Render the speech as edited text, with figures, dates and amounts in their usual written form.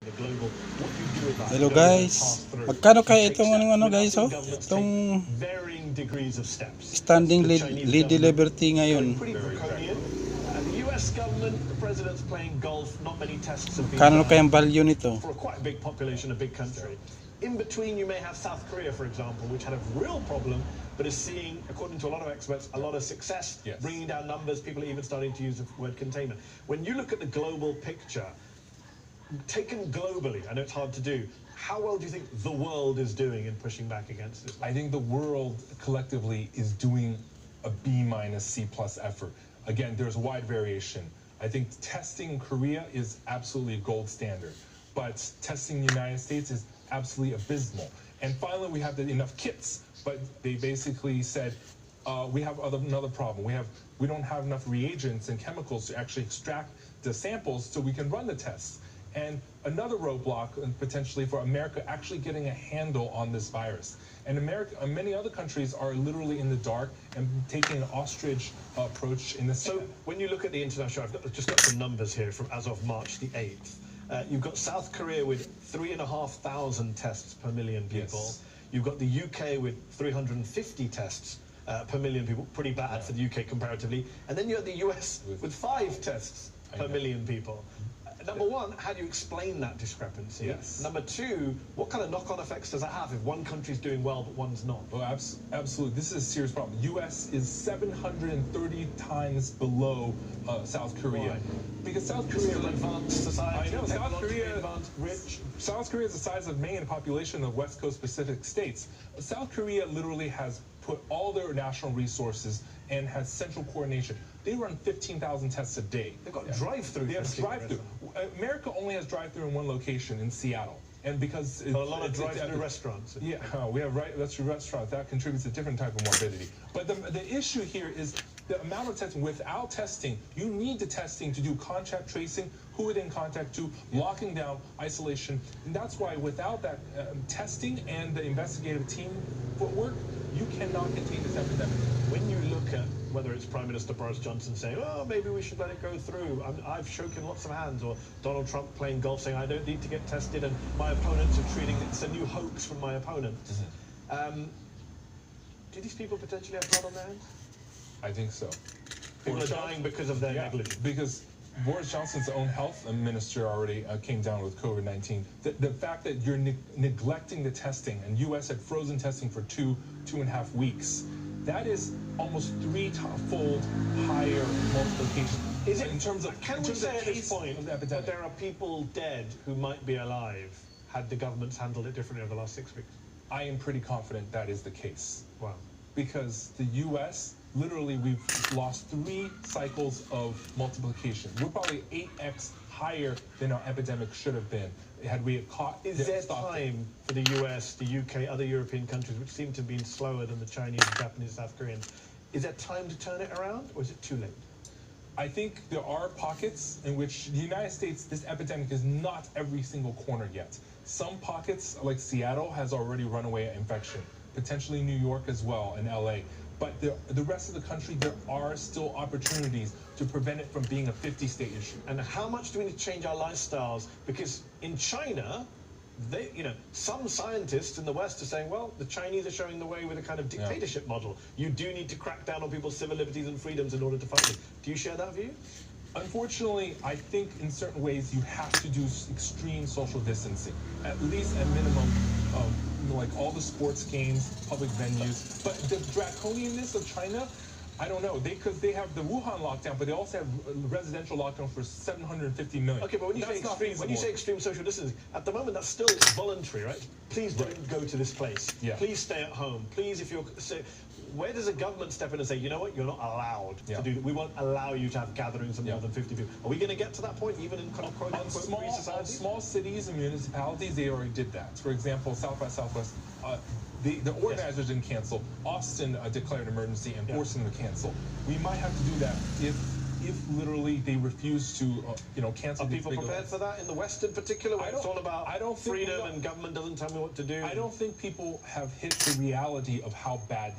Hello guys, magkano kaya itong guys, itong standing lead liberty ngayon? Magkano kaya ang value nito? In between, you may have South Korea, for example, which had a real problem, but is seeing, according to a lot of experts, a lot of success, bringing down numbers. People are even starting to use the word containment. When you look at the global picture, taken globally, I know it's hard to do, how well do you think the world is doing in pushing back against this? I think the world collectively is doing a B minus C plus effort. Again, there's wide variation. I think testing in Korea is absolutely a gold standard, but testing in the United States is absolutely abysmal. And finally, we have enough kits, but they basically said, we have another problem. We don't have enough reagents and chemicals to actually extract the samples so we can run the tests. And another roadblock potentially for America actually getting a handle on this virus. And many other countries are literally in the dark and taking an ostrich approach in this. So when you look at the international, I've just got some numbers here from as of March the 8th. You've got South Korea with 3,500 tests per million people. Yes. You've got the UK with 350 tests per million people, pretty bad for the UK comparatively. And then you have the US with 5 tests per million people. Number one, how do you explain that discrepancy? Yes. Number two, what kind of knock-on effects does that have if one country's doing well but one's not? Well, absolutely. This is a serious problem. U.S. is 730 times below South Korea. Why? Because South Korea is an advanced society. I know. South Korea rich. South Korea is the size of Maine in population of West Coast Pacific states. South Korea literally has put all their national resources and has central coordination. They run 15,000 tests a day. They've got drive-through. They have drive-through. America only has drive-through in one location in Seattle. And because a lot of drive-through restaurants. Yeah, we have restaurants. That contributes to a different type of morbidity. But the issue here is the amount of testing. Without testing, you need the testing to do contact tracing, who it in contact to, locking down, isolation. And that's why without that testing and the investigative team footwork, you cannot contain this epidemic. When you look at whether it's Prime Minister Boris Johnson saying, oh, maybe we should let it go through, I've shaken lots of hands, or Donald Trump playing golf saying, I don't need to get tested, and my opponents are treating it's a new hoax from my opponents. Do these people potentially have blood on their hands? I think so. People are dying because of their negligence. Because Boris Johnson's own health minister already came down with COVID-19. The fact that you're neglecting the testing, and U.S. had frozen testing for 2.5 weeks, that is almost 3-fold higher multiplication. Is it in terms of? Can we say at this point that there are people dead who might be alive had the governments handled it differently over the last 6 weeks? I am pretty confident that is the case. Wow. Because the U.S. literally, we've lost 3 cycles of multiplication. We're probably 8x higher than our epidemic should have been had we caught. Is there time for the US, the UK, other European countries, which seem to have been slower than the Chinese, Japanese, South Koreans, is there time to turn it around, or is it too late? I think there are pockets in which the United States, this epidemic is not every single corner yet. Some pockets, like Seattle, has already run away infection, potentially New York as well, and LA. But the rest of the country, there are still opportunities to prevent it from being a 50-state issue. And how much do we need to change our lifestyles? Because in China, some scientists in the West are saying, well, the Chinese are showing the way with a kind of dictatorship model. You do need to crack down on people's civil liberties and freedoms in order to fight it. Do you share that view? Unfortunately, I think in certain ways you have to do extreme social distancing, at least a minimum of like all the sports games, public venues. But the draconianness of China, I don't know. Because they have the Wuhan lockdown, but they also have residential lockdown for 750 million. Okay, but when you say extreme social distancing, at the moment that's still voluntary, right? Please don't go to this place. Yeah. Please stay at home. Please, if you're where does a government step in and say, you know what, you're not allowed to do that. We won't allow you to have gatherings of more than 50 people. Are we going to get to that point, even in kind of quote-unquote free society? Small cities and municipalities, they already did that. For example, South by Southwest, the organizers didn't cancel. Austin declared emergency and forced them to cancel. We might have to do that if literally they refuse to, cancel. Are people prepared for that in the West in particular, where it's all about freedom and government doesn't tell me what to do? I don't think people have hit the reality of how bad